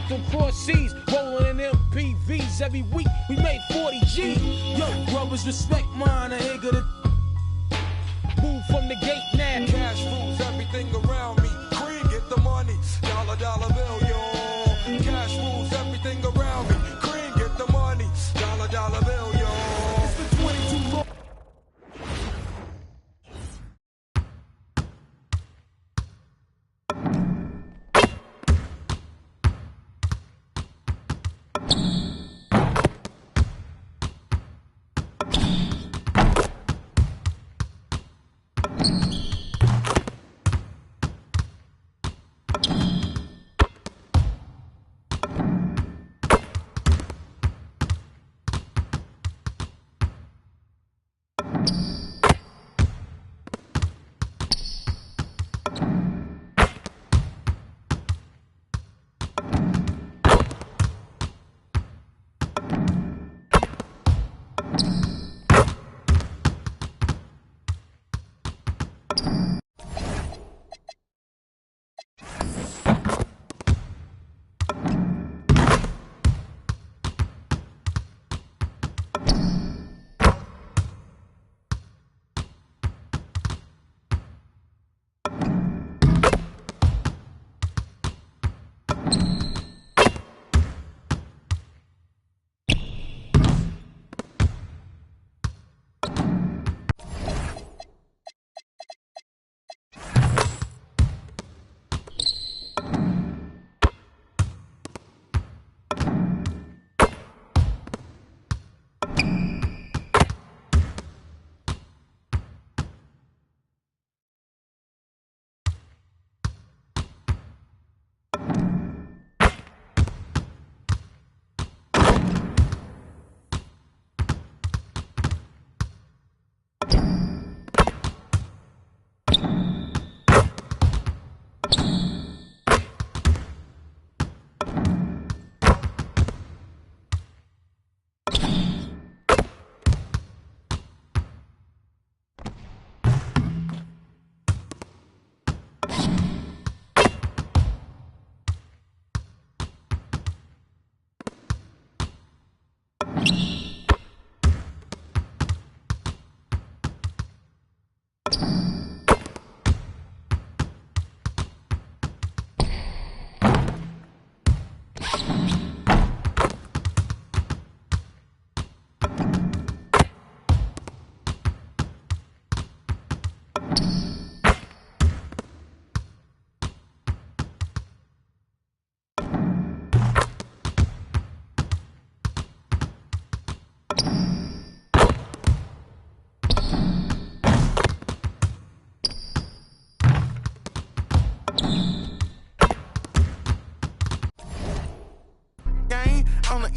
from cross seas, rolling in MPVs every week. We made 40 G. Yo, brothers, respect mine. I ain't gonna move from the gate now. Cash rules everything around me. Cream, get the money. Dollar, dollar bill, yo. Cash rules everything around me. Cream, get the money. Dollar, dollar bill, yo. It's the 22 law.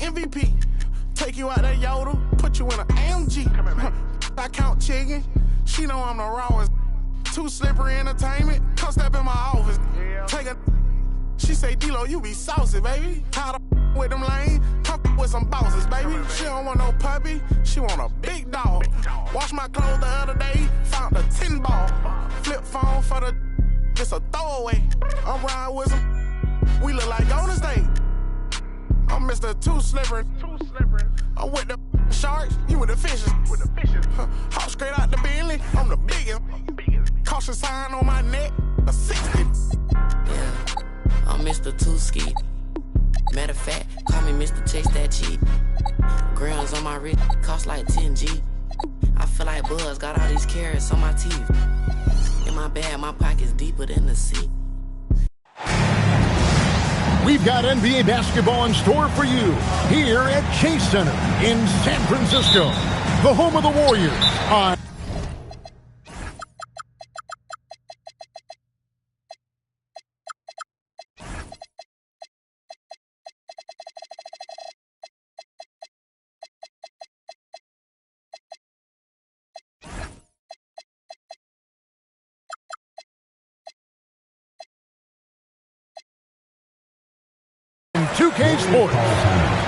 MVP. Take you out that Yoda, put you in an AMG. Come here, man. I count chicken. She know I'm the rawest. Too slippery entertainment. Come step in my office. Yeah. Take a. She say, D-Lo, you be saucy, baby. How the with them lane? Come with some bosses, baby. She don't want no puppy. She want a big dog. Wash my clothes the other day. Found a 10 ball. Flip phone for the. It's a throwaway. I'm riding with some. We look like Golden State. I'm Mr. Too Slippery. I'm with the sharks, you with the fishes. Hop straight out the Bentley, I'm the biggest. Caution sign on my neck, a 60. Yeah, I'm Mr. Too Ski. Matter of fact, call me Mr. Chase That Cheap. Grams on my wrist, cost like 10G. I feel like Buzz, got all these carrots on my teeth. In my bag, my pocket's deeper than the sea. We've got NBA basketball in store for you here at Chase Center in San Francisco, the home of the Warriors on K Sports.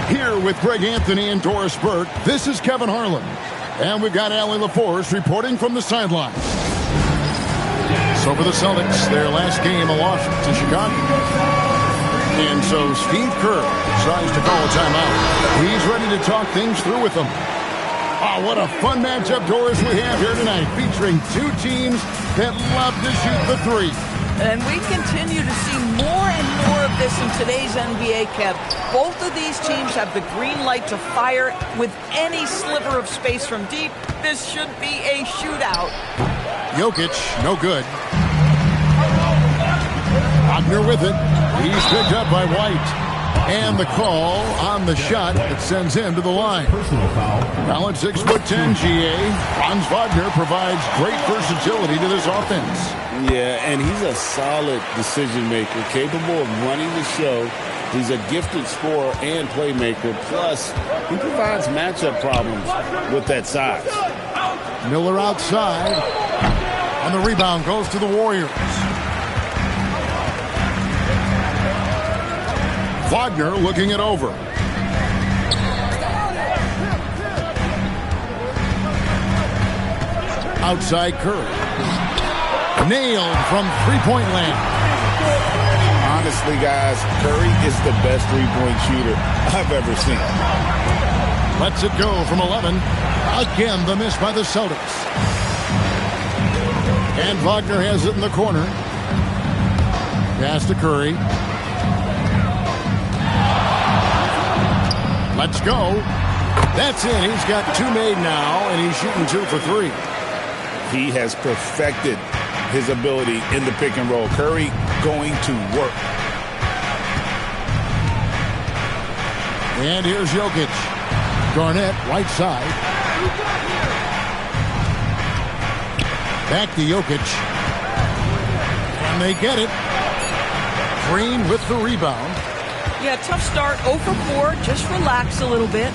Here with Greg Anthony and Doris Burke, this is Kevin Harlan. And we've got Allie LaForce reporting from the sideline. So for the Celtics, their last game, a loss to Chicago. And so Steve Kerr decides to call a timeout. He's ready to talk things through with them. Oh, what a fun matchup, Doris, we have here tonight, featuring two teams that love to shoot the three. And we continue to see more and more of this in today's NBA, Kev. Both of these teams have the green light to fire with any sliver of space from deep. This should be a shootout. Jokic, no good. Wagner with it. He's picked up by White. And the call on the shot that sends him to the line. Now at 6'10", GA, Franz Wagner provides great versatility to this offense. Yeah, and he's a solid decision maker, capable of running the show. He's a gifted scorer and playmaker. Plus, he provides matchup problems with that size. Miller outside. And the rebound goes to the Warriors. Wagner looking it over. Outside Curry. Nailed from three-point land. Honestly, guys, Curry is the best three-point shooter I've ever seen. Lets it go from 11. Again, the miss by the Celtics. And Wagner has it in the corner. Pass to Curry. Let's go. That's in. He's got two made now, and he's shooting 2 for 3. He has perfected his ability in the pick and roll. Curry going to work. And here's Jokic. Garnett, right side. Back to Jokic. And they get it. Green with the rebound. Yeah, tough start. 0 for 4. Just relax a little bit.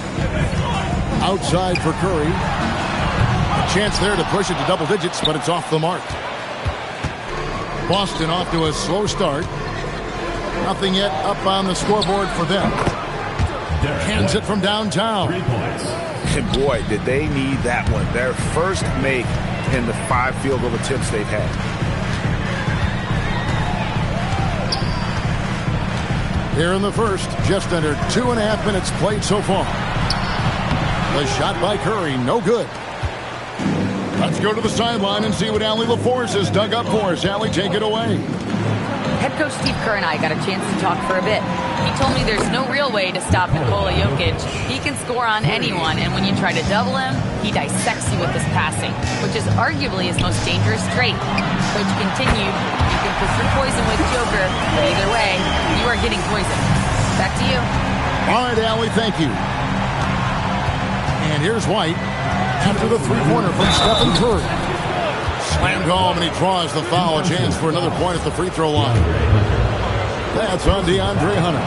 Outside for Curry. A chance there to push it to double digits, but it's off the mark. Boston off to a slow start. Nothing yet up on the scoreboard for them. Hands it from downtown. And boy, did they need that one. Their first make in the 5 field goal attempts they've had. Here in the first, just under 2.5 minutes played so far. The shot by Curry, no good. Let's go to the sideline and see what Allie LaForce has dug up for us. Allie, take it away. Head coach Steve Kerr and I got a chance to talk for a bit. He told me there's no real way to stop Nikola Jokic. He can score on anyone, and when you try to double him, he dissects you with his passing, which is arguably his most dangerous trait. Coach continued, you can put your poison with Joker, but either way, you are getting poisoned. Back to you. All right, Allie, thank you. And here's White after the three-pointer from Stephen Curry. Slammed home, and he draws the foul. A chance for another point at the free throw line. That's on DeAndre Hunter.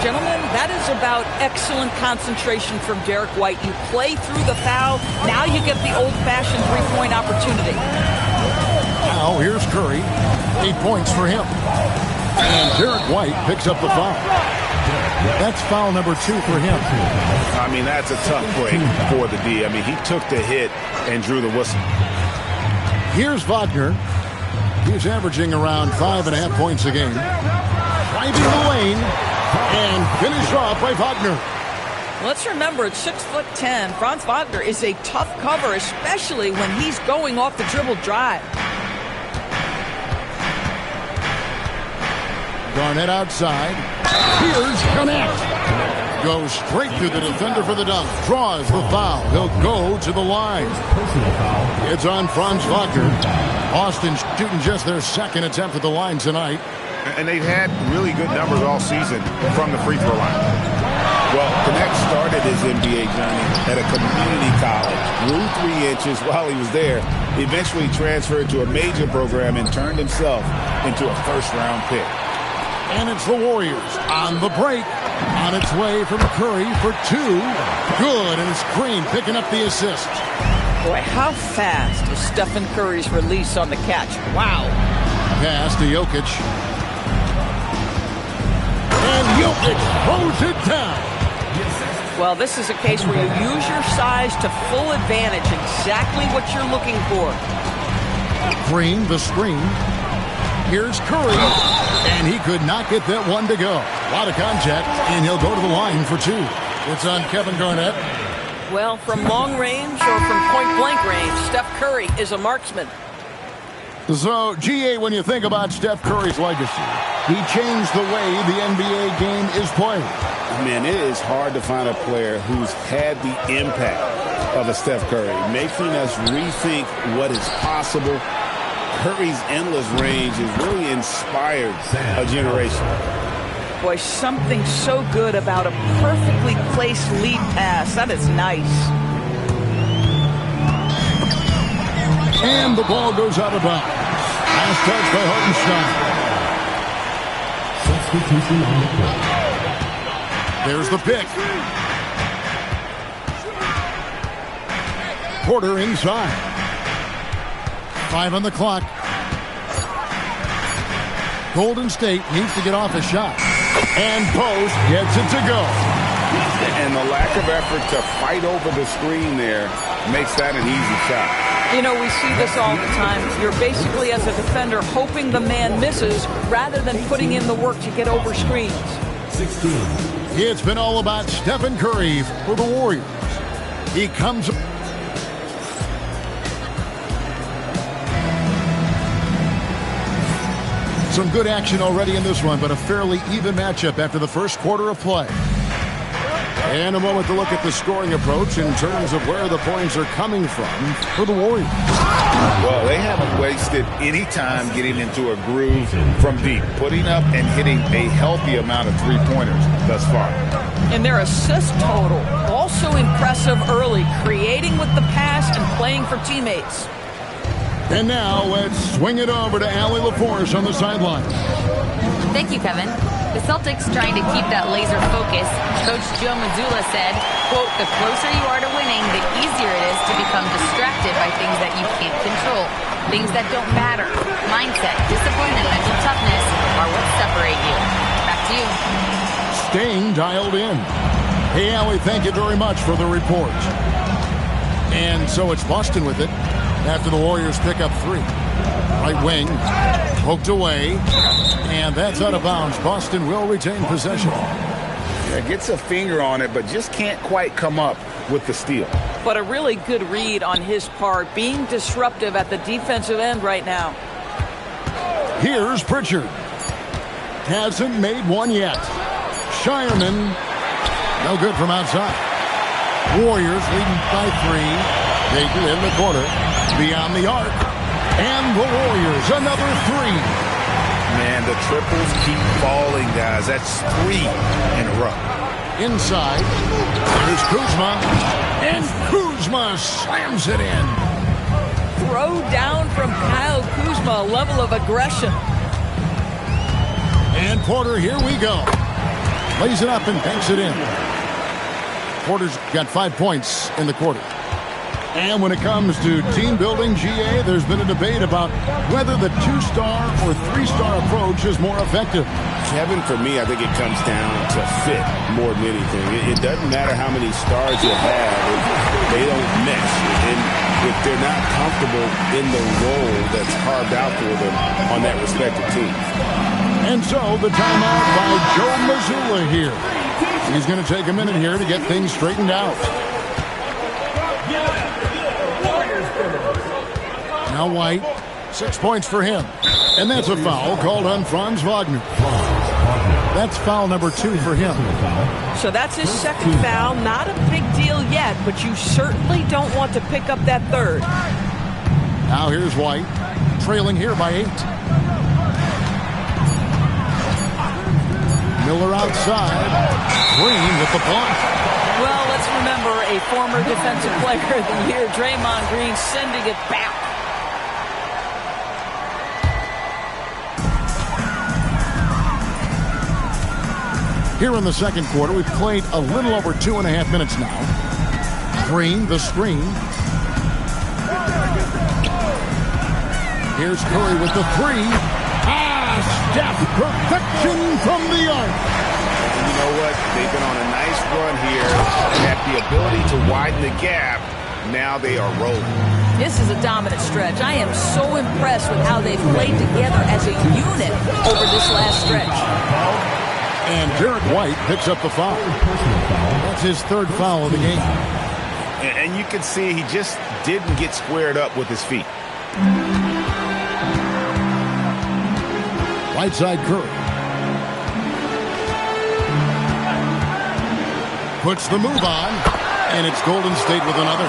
Gentlemen, that is about excellent concentration from Derek White. You play through the foul. Now you get the old-fashioned three-point opportunity. Now here's Curry. 8 points for him. And Derek White picks up the foul. That's foul number 2 for him. I mean, that's a tough break for the D. I mean, he took the hit and drew the whistle. Here's Wagner. He's averaging around 5.5 points a game. Driving the lane and finish off by Wagner. Let's remember, at 6'10", Franz Wagner is a tough cover, especially when he's going off the dribble drive. Garnett outside. Here's Garnett. Goes straight through the defender for the dunk. Draws the foul. He'll go to the line. It's on Franz Wagner. Boston shooting just their second attempt at the line tonight. And they've had really good numbers all season from the free throw line. Well, Garnett started his NBA journey at a community college, grew 3 inches while he was there, eventually transferred to a major program and turned himself into a first-round pick. And it's the Warriors on the break. On its way from Curry for 2. Good, and it's Green picking up the assist. Boy, how fast is Stephen Curry's release on the catch. Wow. Pass to Jokic. And Jokic throws it down. Well, this is a case where you use your size to full advantage. Exactly what you're looking for. Green, the screen. Here's Curry, and he could not get that one to go. A lot of contact, and he'll go to the line for 2. It's on Kevin Garnett. Well, from long range or from point-blank range, Steph Curry is a marksman. So, GA, when you think about Steph Curry's legacy, he changed the way the NBA game is played. Man, it is hard to find a player who's had the impact of a Steph Curry, making us rethink what is possible. Curry's endless range has really inspired a generation. Boy, something so good about a perfectly placed lead pass. That is nice. And the ball goes out of bounds. Last touch by Hartenstein. There's the pick. Porter inside. 5 on the clock. Golden State needs to get off a shot. And Post gets it to go. And the lack of effort to fight over the screen there makes that an easy shot. You know, we see this all the time. You're basically, as a defender, hoping the man misses rather than putting in the work to get over screens. 16. It's been all about Stephen Curry for the Warriors. He comes... Some good action already in this one, but a fairly even matchup after the first quarter of play. And a moment to look at the scoring approach in terms of where the points are coming from for the Warriors. Well, they haven't wasted any time getting into a groove from deep, putting up and hitting a healthy amount of three-pointers thus far. And their assist total, also impressive early, creating with the pass and playing for teammates. And now let's swing it over to Allie LaForce on the sideline. Thank you, Kevin. The Celtics trying to keep that laser focus. Coach Joe Mazzulla said, quote, "The closer you are to winning, the easier it is to become distracted by things that you can't control. Things that don't matter. Mindset, discipline, and mental toughness are what separate you." Back to you. Staying dialed in. Hey, Allie, thank you very much for the report. And so it's Boston with it after the Warriors pick up 3. Right wing, poked away, and that's out of bounds. Boston will retain possession. Yeah, gets a finger on it, but just can't quite come up with the steal. But a really good read on his part, being disruptive at the defensive end right now. Here's Pritchard. Hasn't made one yet. Shireman, no good from outside. Warriors leading by 3. They do in the corner, beyond the arc. And the Warriors, another 3. Man, the triples keep falling, guys. That's 3 in a row. Inside, here's Kuzma. And Kuzma slams it in. Throw down from Kyle Kuzma, a level of aggression. And Porter, here we go. Lays it up and banks it in. Porter's got 5 points in the quarter. And when it comes to team building, GA, there's been a debate about whether the 2-star or 3-star approach is more effective. Kevin, for me, I think it comes down to fit more than anything. It doesn't matter how many stars you have if they don't mesh. And if they're not comfortable in the role that's carved out for them on that respective team. And so the timeout by Joe Mazzulla here. He's going to take a minute here to get things straightened out. Now White, 6 points for him. And that's a foul called on Franz Wagner. That's foul number 2 for him. So that's his second foul. Not a big deal yet, but you certainly don't want to pick up that third. Now here's White, trailing here by 8. Miller outside. Green with the block. Well, let's remember a former defensive player of the year, Draymond Green, sending it back. Here in the second quarter, we've played a little over 2.5 minutes now. Green, the screen. Here's Curry with the 3. Steph, perfection from the arc. And you know what? They've been on a nice run here. They have the ability to widen the gap. Now they are rolling. This is a dominant stretch. I am so impressed with how they've played together as a unit over this last stretch. And Derek White picks up the foul. That's his third foul of the game. And you can see he just didn't get squared up with his feet. Right side Curry. Puts the move on, and it's Golden State with another.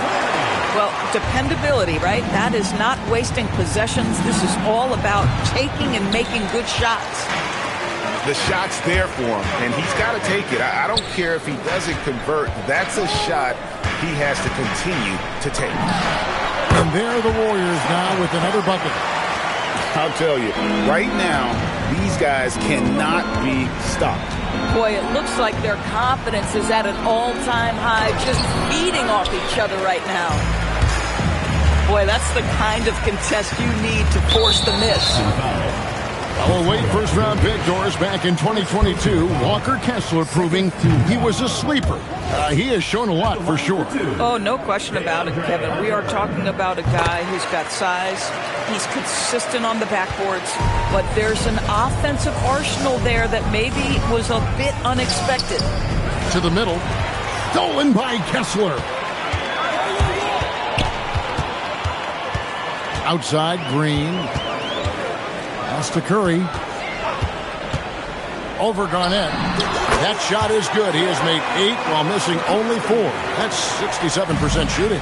Well, dependability, right? That is not wasting possessions. This is all about taking and making good shots. The shot's there for him, and he's got to take it. I don't care if he doesn't convert. That's a shot he has to continue to take. And there are the Warriors now with another bucket. I'll tell you, right now, these guys cannot be stopped. Boy, it looks like their confidence is at an all-time high, just feeding off each other right now. Boy, that's the kind of contest you need to force the miss. Our Wade first-round pick, Doris, back in 2022. Walker Kessler proving he was a sleeper. He has shown a lot for sure. Oh, no question about it, Kevin. We are talking about a guy who's got size. He's consistent on the backboards. But there's an offensive arsenal there that maybe was a bit unexpected. To the middle. Stolen by Kessler. Outside, Green. Pass to Curry. Over Garnett. That shot is good. He has made 8 while missing only 4. That's 67% shooting.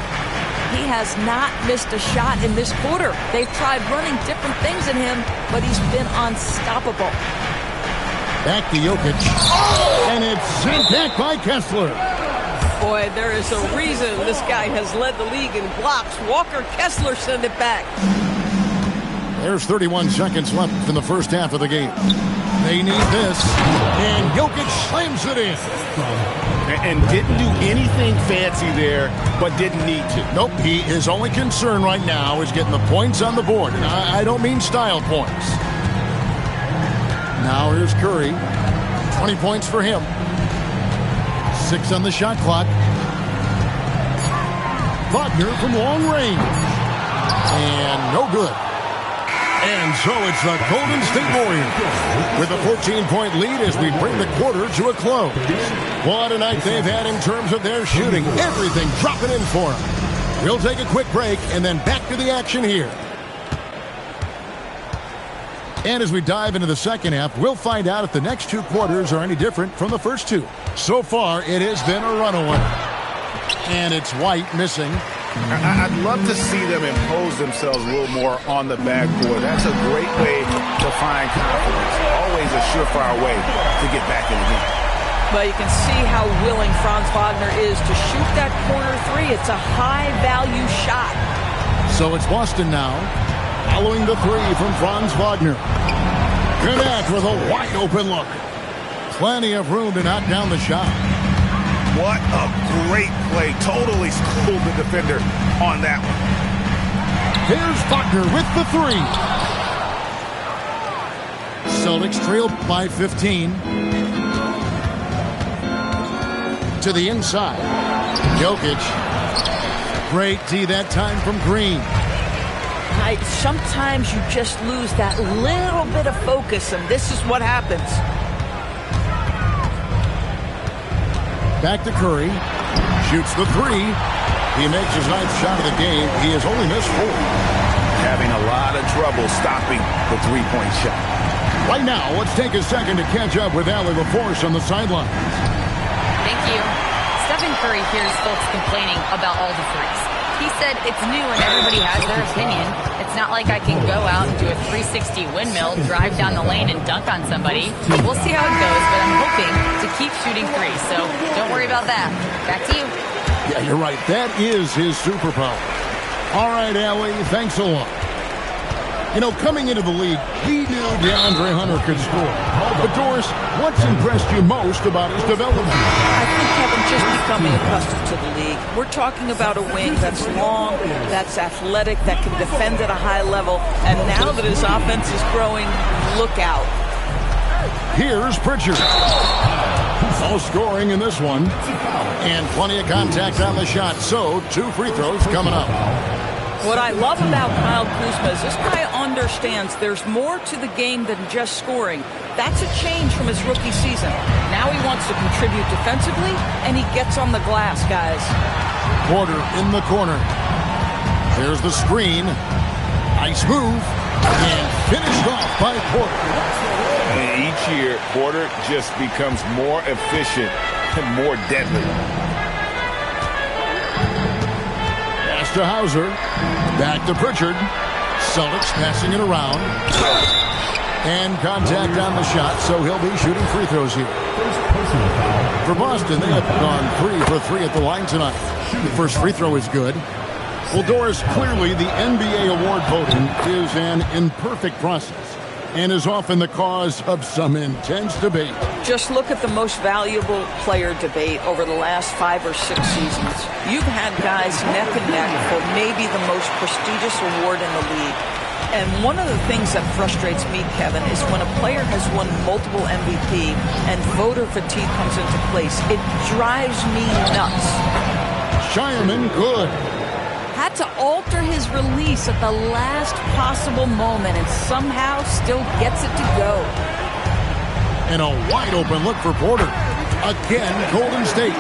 He has not missed a shot in this quarter. They've tried running different things at him, but he's been unstoppable. Back to Jokic. And it's sent back by Kessler. Boy, there is a reason this guy has led the league in blocks. Walker Kessler sent it back. There's 31 seconds left in the first half of the game. They need this, and Jokic slams it in. And didn't do anything fancy there, but didn't need to. Nope, his only concern right now is getting the points on the board. And I don't mean style points. Now here's Curry. 20 points for him. 6 on the shot clock. Wagner from long range. And no good. And so it's the Golden State Warriors with a 14-point lead as we bring the quarter to a close. What a night they've had in terms of their shooting. Everything dropping in for them. We'll take a quick break and then back to the action here. And as we dive into the second half, we'll find out if the next 2 quarters are any different from the first 2. So far, it has been a runaway. And it's White missing. I'd love to see them impose themselves a little more on the backboard. That's a great way to find confidence. Always a surefire way to get back in the game. But you can see how willing Franz Wagner is to shoot that corner 3. It's a high-value shot. So it's Boston now, following the 3 from Franz Wagner. Garnett with a wide-open look. Plenty of room to knock down the shot. What a great play. Totally schooled the defender on that one. Here's Wagner with the 3. Celtics trail by 15. To the inside. Jokic. Great D that time from Green. Sometimes you just lose that little bit of focus, and this is what happens. Back to Curry. Shoots the 3. He makes his 9th shot of the game. He has only missed 4. Having a lot of trouble stopping the 3-point shot. Right now, let's take a second to catch up with Allie LaForce on the sideline. Thank you. Stephen Curry hears folks complaining about all the threes. He said it's new and everybody has their opinion. It's not like I can go out and do a 360 windmill, drive down the lane, and dunk on somebody. We'll see how it goes, but I'm hoping to keep shooting threes, so don't worry about that. Back to you. Yeah, you're right. That is his superpower. All right, Allie, thanks a lot. You know, coming into the league, he knew DeAndre Hunter could score. But, Doris, what's impressed you most about his development? I think Kevin just becoming accustomed to the league. We're talking about a wing that's long, that's athletic, that can defend at a high level. And now that his offense is growing, look out. Here's Pritchard. No scoring in this one. And plenty of contact on the shot. So, 2 free throws coming up. What I love about Kyle Kuzma is this guy understands there's more to the game than just scoring. That's a change from his rookie season. Now he wants to contribute defensively, and he gets on the glass, guys. Porter in the corner. There's the screen. Nice move. And finished off by Porter. And each year, Porter just becomes more efficient and more deadly. Pass to Hauser. Back to Pritchard. Celtics passing it around. And contact on the shot, so he'll be shooting free throws here. For Boston, they have gone 3 for 3 at the line tonight. The first free throw is good. Well, Doris, clearly the NBA award voting is an imperfect process and is often the cause of some intense debate. Just look at the most valuable player debate over the last 5 or 6 seasons. You've had guys neck and neck for maybe the most prestigious award in the league. And one of the things that frustrates me, Kevin, is when a player has won multiple MVP and voter fatigue comes into place. It drives me nuts. Shireman, good. Had to alter his release at the last possible moment and somehow still gets it to go. And a wide open look for Porter. Again, Golden State.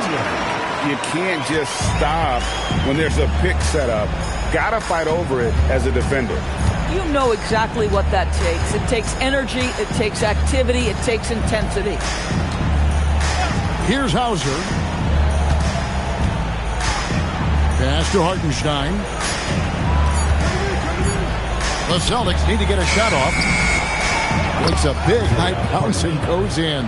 You can't just stop when there's a pick set up. Gotta fight over it as a defender. You know exactly what that takes. It takes energy, it takes activity, it takes intensity. Here's Hauser. Pass to Hartenstein. The Celtics need to get a shot off. Makes a big high bounce and goes in.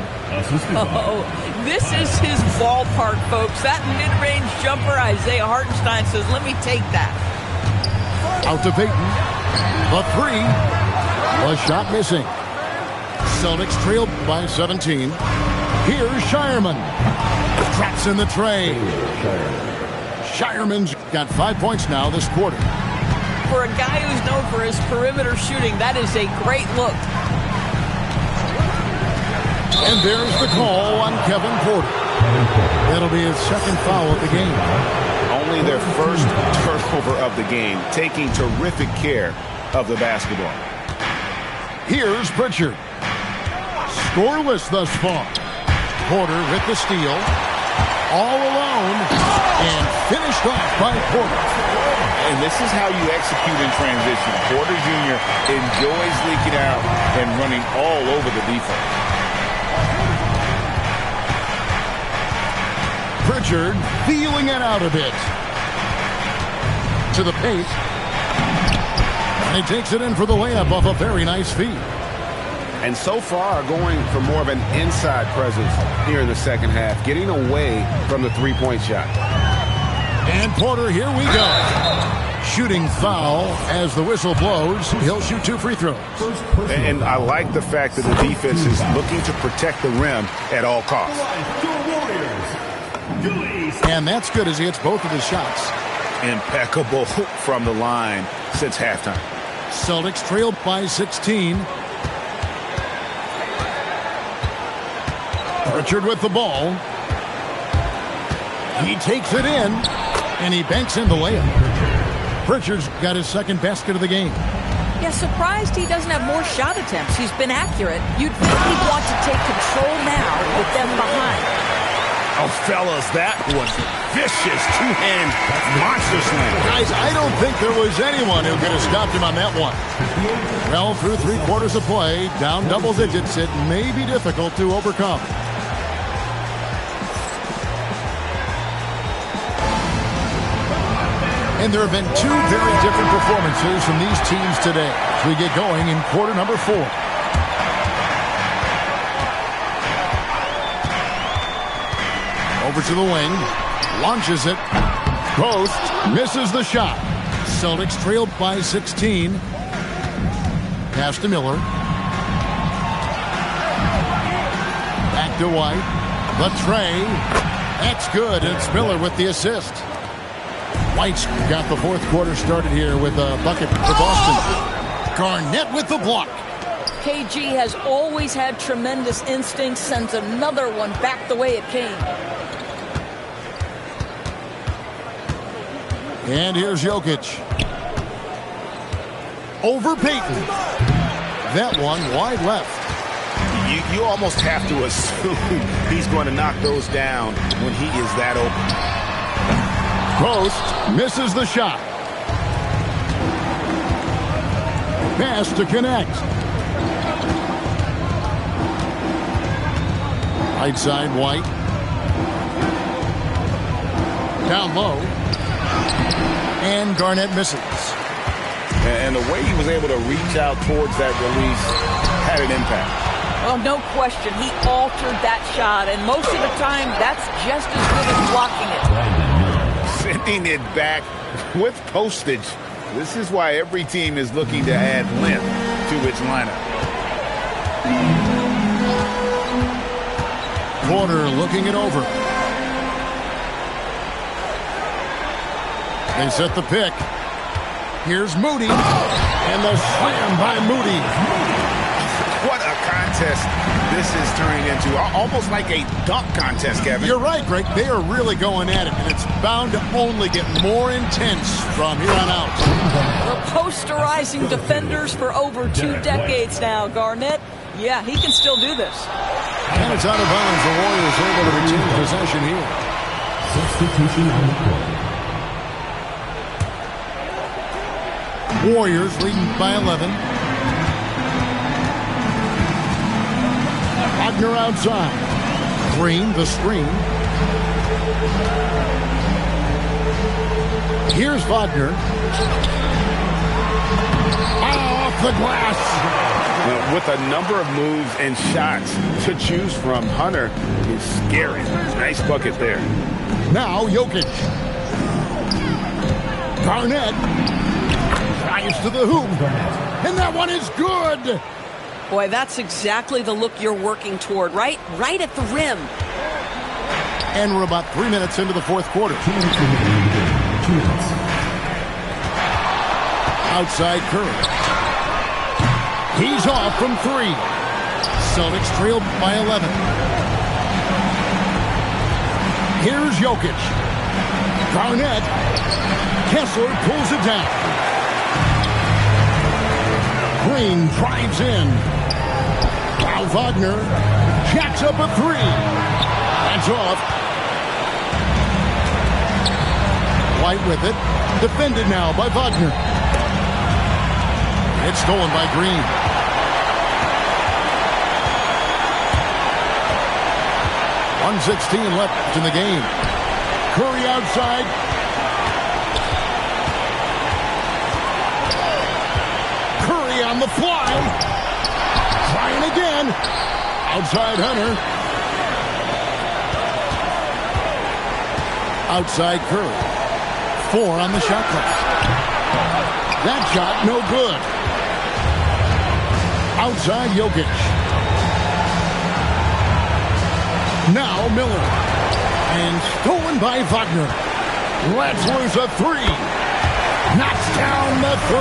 Oh, this is his ballpark, folks. That mid-range jumper, Isaiah Hartenstein says, let me take that. Out to Payton. The 3. A shot missing. Celtics trailed by 17. Here's Shireman. Drops in the tray. Shireman's got 5 points now this quarter. For a guy who's known for his perimeter shooting, that is a great look. And there's the call on Kevin Porter. That'll be his second foul of the game. Only their first turnover of the game, taking terrific care of the basketball. Here's Pritchard. Scoreless thus far. Porter with the steal. All alone. And finished off by Porter. And this is how you execute in transition. Porter Jr. enjoys leaking out and running all over the defense. Pritchard feeling it out a bit. To the paint. And he takes it in for the layup off a very nice feed. And so far going for more of an inside presence here in the second half, getting away from the three-point shot. And Porter, here we go. Shooting foul as the whistle blows. He'll shoot 2 free throws. And I like the fact that the defense is looking to protect the rim at all costs. And that's good as he hits both of his shots. Impeccable from the line since halftime. Celtics trailed by 16. Pritchard with the ball. He takes it in, and he banks in the layup. Pritchard's got his second basket of the game. Yeah, surprised he doesn't have more shot attempts. He's been accurate. You'd think he'd want to take control now with them behind. Oh, fellas, that was a vicious two-hand monster slam. Guys, I don't think there was anyone who could have stopped him on that one. Well, through 3 quarters of play, down double digits, it may be difficult to overcome. And there have been 2 very different performances from these teams today as we get going in quarter number 4. Over to the wing, launches it, post, misses the shot. Celtics trailed by 16. Pass to Miller. Back to White. The tray. That's good. It's Miller with the assist. White's got the 4th quarter started here with a bucket for Boston. Garnett with the block. KG has always had tremendous instincts, sends another one back the way it came. And here's Jokic. over Payton. That one wide left. You almost have to assume he's going to knock those down when he is that open. Post misses the shot. Pass to connect. Right side, White. Down low. And Garnett misses. And the way he was able to reach out towards that release had an impact. Well, no question. He altered that shot, and most of the time, that's just as good as blocking it. Sending it back with postage. This is why every team is looking to add length to its lineup. Porter looking it over. They set the pick. Here's Moody. And the slam by Moody. What a contest this is turning into. Almost like a dunk contest, Kevin. You're right, Greg. They are really going at it, and it's bound to only get more intense from here on out. Well, posterizing defenders for over 2 decades now, Garnett. Yeah, he can still do this. And it's out of bounds. The Warriors able to retain possession here. Substitution on the court. Warriors leading by 11. Wagner outside. Green, the screen. Here's Wagner. Off the glass. With a number of moves and shots to choose from, Hunter is scary. Nice bucket there. Now Jokic. Garnett drives to the hoop. And that one is good. Boy, that's exactly the look you're working toward, right? Right at the rim. And we're about 3 minutes into the fourth quarter. 2 minutes remaining. 2 minutes. Outside Curry. He's off from 3. Celtics trail by 11. Here's Jokic. Garnett. Kessler pulls it down. Green drives in. Now Wagner jacks up a 3. That's off. White with it. Defended now by Wagner. It's stolen by Green. .116 left in the game. Curry outside. Curry on the fly. Trying again. Outside Hunter. Outside Curry. 4 on the shot clock. That shot no good. Outside Jokic. Now Miller. And stolen by Wagner. Lets loose a 3. Knocks down the 3.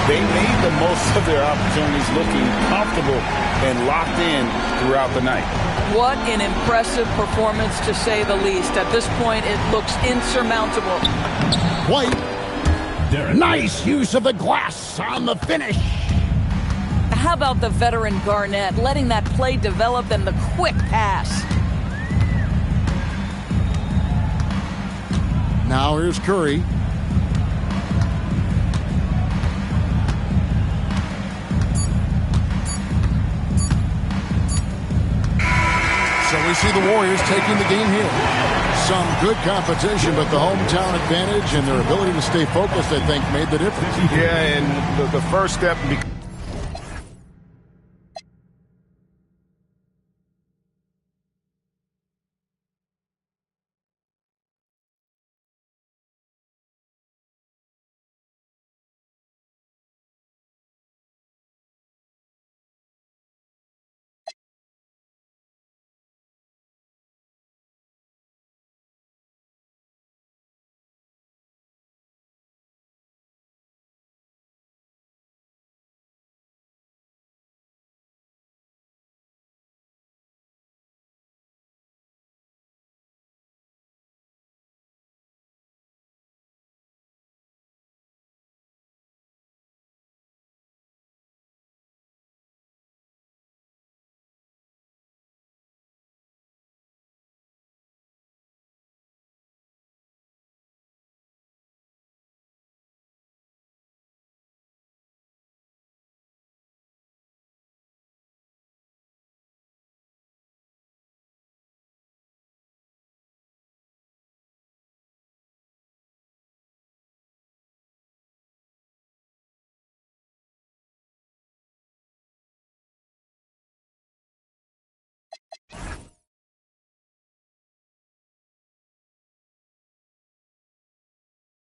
They made the most of their opportunities, looking comfortable and locked in throughout the night. What an impressive performance, to say the least. At this point, it looks insurmountable. White. Nice use of the glass on the finish. How about the veteran Garnett, letting that play develop and the quick pass? Now here's Curry. So we see the Warriors taking the game here. Some good competition, but the hometown advantage and their ability to stay focused, I think, made the difference. Yeah, and the first step